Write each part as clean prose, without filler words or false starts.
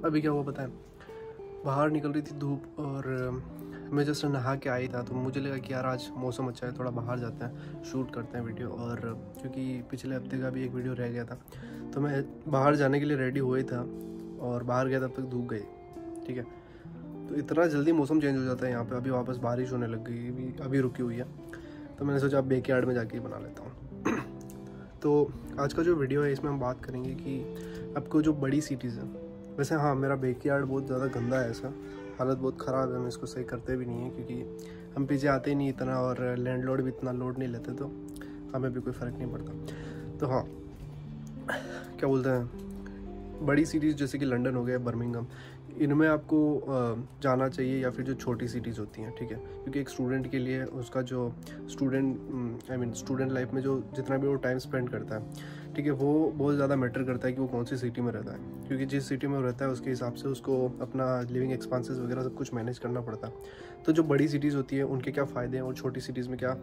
अभी क्या हुआ पता है, बाहर निकल रही थी धूप और मैं जस्ट नहा के आई था, तो मुझे लगा कि यार आज मौसम अच्छा है, थोड़ा बाहर जाते हैं, शूट करते हैं वीडियो। और क्योंकि पिछले हफ्ते का भी एक वीडियो रह गया था, तो मैं बाहर जाने के लिए रेडी हुए था और बाहर गया तब तक धूप गई। ठीक है, तो इतना जल्दी मौसम चेंज हो जाता है यहाँ पे। अभी वापस बारिश होने लग गई, अभी रुकी हुई है, तो मैंने सोचा अब बैकयार्ड में जाके ही बना लेता हूँ। तो आज का जो वीडियो है इसमें हम बात करेंगे कि आपको जो बड़ी सिटीज़ हैं, वैसे हाँ मेरा बैकयार्ड बहुत ज़्यादा गंदा है, ऐसा हालत बहुत ख़राब है, हम इसको सही करते भी नहीं है क्योंकि हम पीछे आते ही नहीं इतना और लैंडलॉर्ड भी इतना लोड नहीं लेते, तो हमें भी कोई फ़र्क नहीं पड़ता। तो हाँ, क्या बोलते हैं, बड़ी सिटीज़ जैसे कि लंदन हो गया, बर्मिंघम, इनमें आपको जाना चाहिए, या फिर जो छोटी सिटीज़ होती हैं। ठीक है, क्योंकि एक स्टूडेंट के लिए उसका जो स्टूडेंट लाइफ में जो जितना भी वो टाइम स्पेंड करता है, ठीक है, वो बहुत ज़्यादा मैटर करता है कि वो कौन सी सिटी में रहता है। क्योंकि जिस सिटी में वो रहता है उसके हिसाब से उसको अपना लिविंग एक्सपेंसेस वगैरह सब कुछ मैनेज करना पड़ता है। तो जो बड़ी सिटीज़ होती है उनके क्या फ़ायदे हैं और छोटी सिटीज़ में क्या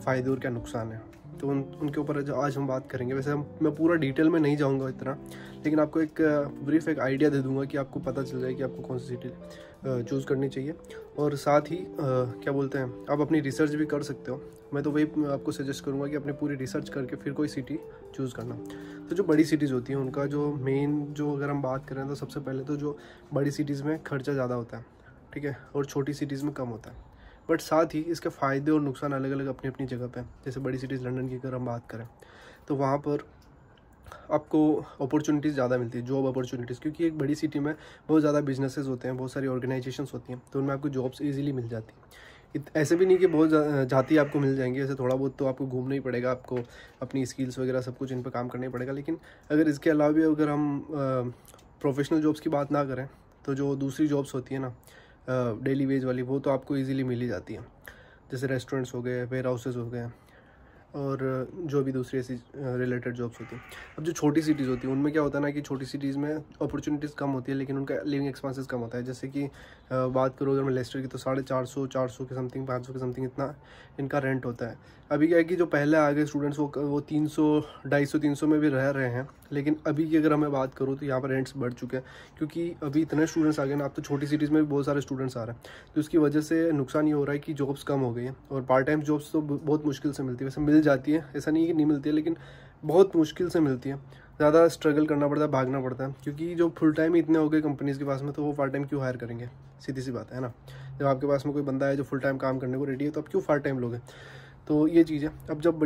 फ़ायदे और क्या नुकसान है, तो उनके ऊपर आज हम बात करेंगे। वैसे मैं पूरा डिटेल में नहीं जाऊंगा इतना, लेकिन आपको एक ब्रीफ एक आइडिया दे दूंगा कि आपको पता चल जाए कि आपको कौन सी सिटी चूज़ करनी चाहिए। और साथ ही क्या बोलते हैं, आप अपनी रिसर्च भी कर सकते हो। मैं तो वही आपको सजेस्ट करूंगा कि अपनी पूरी रिसर्च करके फिर कोई सिटी चूज़ करना। तो जो बड़ी सिटीज़ होती हैं उनका जो मेन जो अगर हम बात करें तो सबसे पहले तो जो बड़ी सिटीज़ में खर्चा ज़्यादा होता है, ठीक है, और छोटी सिटीज़ में कम होता है। बट साथ ही इसके फ़ायदे और नुकसान अलग अलग अपनी अपनी जगह पे हैं। जैसे बड़ी सिटीज़ लंदन की अगर हम बात करें तो वहाँ पर आपको अपॉर्चुनिटीज़ ज़्यादा मिलती है, जॉब अपॉर्चुनिटीज़, क्योंकि एक बड़ी सिटी में बहुत ज़्यादा बिजनेसेस होते हैं, बहुत सारी ऑर्गेनाइजेशंस होती हैं, तो उनमें आपको जॉब्स इजीली मिल जाती है। ऐसे भी नहीं कि बहुत जाती आपको मिल जाएंगी, ऐसे थोड़ा बहुत तो आपको घूमना ही पड़ेगा, आपको अपनी स्किल्स वगैरह सब कुछ इन पर काम करना ही पड़ेगा। लेकिन अगर इसके अलावा भी अगर हम प्रोफेशनल जॉब्स की बात ना करें, तो जो दूसरी जॉब्स होती है ना डेली वेज वाली, वो तो आपको इजीली मिल ही जाती है। जैसे रेस्टोरेंट्स हो गए, वेयर हाउसेस हो गए, और जो भी दूसरी ऐसी रिलेटेड जॉब्स होती हैं। अब जो छोटी सिटीज़ होती हैं उनमें क्या होता है ना कि छोटी सिटीज़ में अपॉर्चुनिटीज़ कम होती है, लेकिन उनका लिविंग एक्सपेंसेस कम होता है। जैसे कि बात करो अगर मैं लेस्टर की, तो 450 के समथिंग, 500 के समथिंग इतना इनका रेंट होता है। अभी क्या है कि जो पहले आ गए स्टूडेंट्स वो 300, 250, 300 में भी रह रहे हैं, लेकिन अभी की अगर हमें बात करूँ तो यहाँ पर रेंट्स बढ़ चुके हैं, क्योंकि अभी इतने स्टूडेंट्स आ गए ना। अब तो छोटी सिटीज़ में भी बहुत सारे स्टूडेंट्स आ रहे हैं, तो उसकी वजह से नुकसान ये हो रहा है कि जॉब्स कम हो गई हैं, और पार्ट टाइम जॉब्स तो बहुत मुश्किल से मिलती है। वैसे मिल जाती है, ऐसा नहीं है कि नहीं मिलती है, लेकिन बहुत मुश्किल से मिलती है, ज़्यादा स्ट्रगल करना पड़ता है, भागना पड़ता है। क्योंकि जो फुल टाइम इतने हो गए कंपनीज़ के पास में, तो वो पार्ट टाइम क्यों हायर करेंगे, सीधी सी बात है ना। जब आपके पास में कोई बंदा है जो फुल टाइम काम करने को रेडी है, तो आप क्यों पार्ट टाइम लोगे। तो ये चीज़ है। अब जब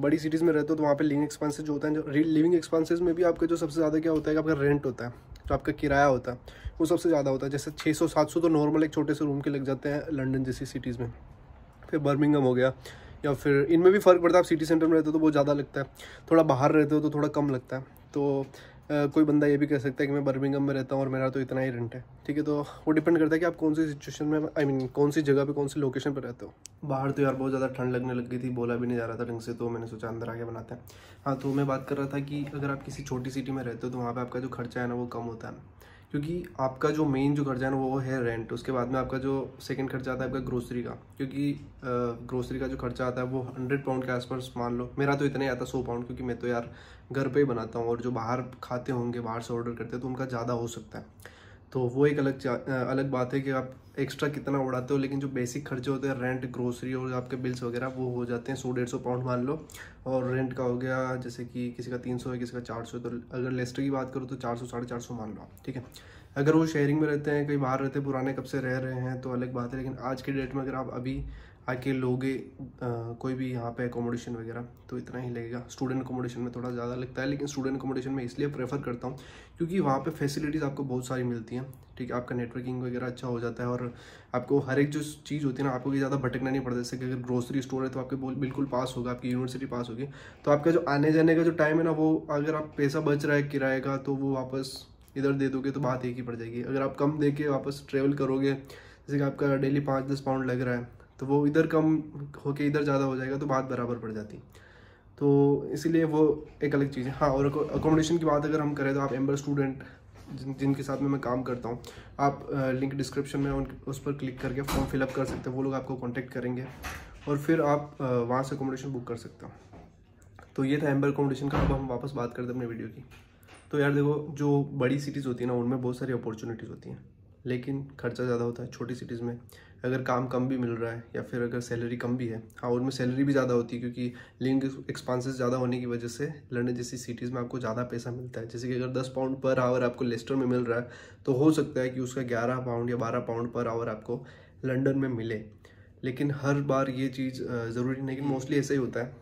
बड़ी सिटीज़ में रहते हो तो वहाँ पे लिविंग एक्सपेंसेस जो होता है, जो लिविंग एक्सपेंसेस में भी आपका जो सबसे ज़्यादा क्या होता है कि आपका रेंट होता है, जो आपका किराया होता है, वो सबसे ज़्यादा होता है। जैसे 600-700 तो नॉर्मल एक छोटे से रूम के लग जाते हैं लंदन जैसी सिटीज़ में। फिर बर्मिंघम हो गया, या फिर इनमें भी फ़र्क पड़ता है। आप सिटी सेंटर में रहते हो तो बहुत ज़्यादा लगता है, थोड़ा बाहर रहते हो तो थोड़ा कम लगता है। तो कोई बंदा ये भी कह सकता है कि मैं बर्मिंघम में रहता हूँ और मेरा तो इतना ही रेंट है, ठीक है। तो वो डिपेंड करता है कि आप कौन सी सिचुएशन में, कौन सी जगह पे, कौन सी लोकेशन पर रहते हो। बाहर तो यार बहुत ज़्यादा ठंड लगने लग गई थी, बोला भी नहीं जा रहा था ढंग से, तो मैंने सोचा अंदर आके बनाते हैं। हाँ, तो मैं बात कर रहा था कि अगर आप किसी छोटी सिटी में रहते हो तो वहाँ पर आपका जो खर्चा है ना वो कम होता है, क्योंकि आपका जो मेन जो खर्चा है ना वो है रेंट। उसके बाद में आपका जो सेकंड खर्चा आता है आपका ग्रोसरी का, क्योंकि ग्रोसरी का जो खर्चा आता है वो 100 पाउंड के आसपास मान लो। मेरा तो इतना ही आता 100 पाउंड, क्योंकि मैं तो यार घर पे ही बनाता हूँ, और जो बाहर खाते होंगे, बाहर से ऑर्डर करते हैं, तो उनका ज़्यादा हो सकता है। तो वो एक अलग बात है कि आप एक्स्ट्रा कितना उड़ाते हो, लेकिन जो बेसिक खर्चे होते हैं रेंट, ग्रोसरी और आपके बिल्स वगैरह, वो हो जाते हैं 100-150 पाउंड मान लो। और रेंट का हो गया जैसे कि किसी का 300 है, किसी का 400 है, तो अगर लेस्टर की बात करो तो 400-450 मान लो, ठीक है। अगर वो शेयरिंग में रहते हैं, कहीं बाहर रहते हैं, पुराने कब से रह रहे हैं, तो अलग बात है। लेकिन आज के डेट में अगर आप अभी आके लोगे कोई भी यहाँ पे एकोमोडेशन वगैरह, तो इतना ही लगेगा। स्टूडेंट अकोमोडेशन में थोड़ा ज़्यादा लगता है, लेकिन स्टूडेंट अकोमोडेशन में इसलिए प्रेफर करता हूँ क्योंकि वहाँ पे फैसिलिटीज़ आपको बहुत सारी मिलती हैं, ठीक है। आपका नेटवर्किंग वगैरह अच्छा हो जाता है, और आपको हर एक जो चीज़ होती है ना, आपको ज़्यादा भटकना नहीं पड़ता। जैसे कि अगर ग्रोसरी स्टोर है तो आपके बिल्कुल पास होगा, आपकी यूनिवर्सिटी पास होगी, तो आपका जो आने जाने का जो टाइम है ना, वो अगर आप पैसा बच रहा है किराए का, तो वो वापस इधर दे दोगे तो बात एक ही पड़ जाएगी। अगर आप कम दे के वापस ट्रेवल करोगे, जैसे कि आपका डेली 5-10 पाउंड लग रहा है, तो वो इधर कम होके इधर ज़्यादा हो जाएगा, तो बात बराबर पड़ जाती। तो इसीलिए वो एक अलग चीज़ है। हाँ, और अकोमोडेशन की बात अगर हम करें तो आप एम्बर स्टूडेंट जिनके साथ में मैं काम करता हूँ, आप लिंक डिस्क्रिप्शन में उस पर क्लिक करके फॉर्म फिलअप कर सकते हैं। वो लोग आपको कॉन्टेक्ट करेंगे और फिर आप वहाँ से अकोमोडेशन बुक कर सकते हो। तो ये था एम्बर अकोमोडेशन का। अब हम वापस बात करते हैं अपने वीडियो की। तो यार देखो, जो बड़ी सिटीज़ होती है ना उनमें बहुत सारी अपॉर्चुनिटीज़ होती हैं, लेकिन खर्चा ज़्यादा होता है। छोटी सिटीज़ में अगर काम कम भी मिल रहा है या फिर अगर सैलरी कम भी है, हाँ उनमें सैलरी भी ज़्यादा होती है, क्योंकि लिविंग एक्सपेंसेस ज़्यादा होने की वजह से लंदन जैसी सिटीज़ में आपको ज़्यादा पैसा मिलता है। जैसे कि अगर 10 पाउंड पर आवर आपको लेस्टर में मिल रहा है, तो हो सकता है कि उसका 11 पाउंड या 12 पाउंड पर आवर आपको लंदन में मिले। लेकिन हर बार ये चीज़ ज़रूरी नहीं, कि मोस्टली ऐसा ही होता है।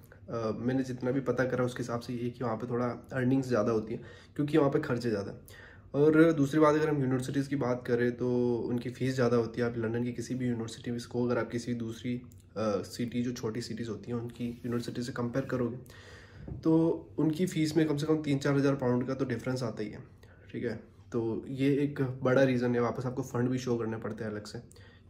मैंने जितना भी पता करा उसके हिसाब से ये कि वहाँ पे थोड़ा अर्निंग्स ज़्यादा होती है, क्योंकि वहाँ पे खर्चे ज़्यादा है। और दूसरी बात, अगर हम यूनिवर्सिटीज़ की बात करें तो उनकी फ़ीस ज़्यादा होती है। आप लंदन की किसी भी यूनिवर्सिटी में को अगर आप किसी दूसरी सिटी, जो छोटी सिटीज़ होती हैं उनकी यूनिवर्सिटी से कंपेयर करोगे, तो उनकी फ़ीस में कम से कम 3-4 हज़ार पाउंड का तो डिफरेंस आता ही है। ठीक है, तो ये एक बड़ा रीज़न है। वापस आपको फ़ंड भी शो करने पड़ते हैं अलग से,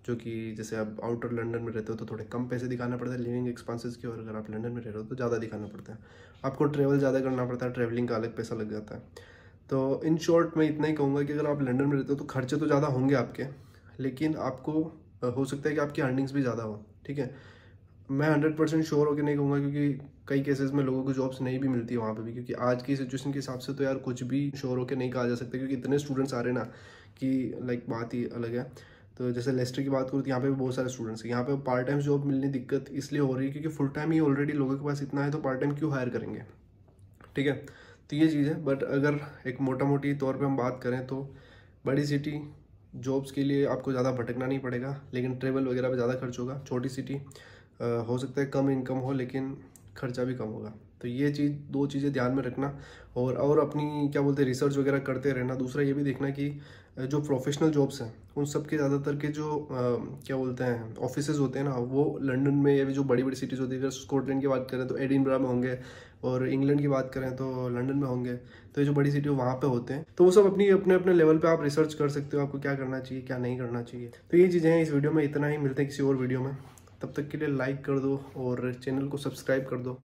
जो कि जैसे आप आउटर लंदन में रहते हो तो थोड़े कम पैसे दिखाना पड़ता है लिविंग एक्सपेंसेस के, और अगर आप लंदन में रह रहे हो तो ज़्यादा दिखाना पड़ता है। आपको ट्रैवल ज़्यादा करना पड़ता है, ट्रैवलिंग का अलग पैसा लग जाता है। तो इन शॉर्ट मैं इतना ही कहूँगा कि अगर आप लंदन में रहते हो तो खर्चे तो ज़्यादा होंगे आपके, लेकिन आपको हो सकता है कि आपकी अर्निंग्स भी ज़्यादा हो। ठीक है, मैं 100% श्योर होकर नहीं कहूँगा, क्योंकि कई केसेस में लोगों को जॉब्स नहीं भी मिलती है वहाँ पे भी, क्योंकि आज की सिचुएशन के हिसाब से तो यार कुछ भी श्योर होकर नहीं कहा जा सकता, क्योंकि इतने स्टूडेंट्स आ रहे हैं ना कि लाइक बात ही अलग है। तो जैसे लेस्टर की बात करूँ तो यहाँ पे भी बहुत सारे स्टूडेंट्स हैं। यहाँ पे पार्ट टाइम जॉब मिलने दिक्कत इसलिए हो रही है क्योंकि फुल टाइम ही ऑलरेडी लोगों के पास इतना है, तो पार्ट टाइम क्यों हायर करेंगे। ठीक है, तो ये चीज़ है। बट अगर एक मोटा मोटी तौर पे हम बात करें तो बड़ी सिटी जॉब्स के लिए आपको ज़्यादा भटकना नहीं पड़ेगा, लेकिन ट्रेवल वगैरह पे ज़्यादा खर्च होगा। छोटी सिटी हो सकता है कम इनकम हो, लेकिन खर्चा भी कम होगा। तो ये चीज़, दो चीज़ें ध्यान में रखना, और अपनी क्या बोलते हैं रिसर्च वगैरह करते रहना। दूसरा ये भी देखना कि जो प्रोफेशनल जॉब्स हैं उन सब के ज़्यादातर के जो क्या बोलते हैं ऑफिसेज होते हैं ना, वो लंदन में, या जो बड़ी बड़ी सिटीज़ होती है, अगर स्कॉटलैंड की बात करें तो एडिनबरा में होंगे, और इंग्लैंड की बात करें तो लंदन में होंगे। तो ये जो बड़ी सिटी वहाँ पे होते हैं, तो वो सब अपने अपने लेवल पे आप रिसर्च कर सकते हो, आपको क्या करना चाहिए क्या नहीं करना चाहिए। तो ये चीज़ें हैं इस वीडियो में, इतना ही। मिलते हैं किसी और वीडियो में, तब तक के लिए लाइक कर दो और चैनल को सब्सक्राइब कर दो।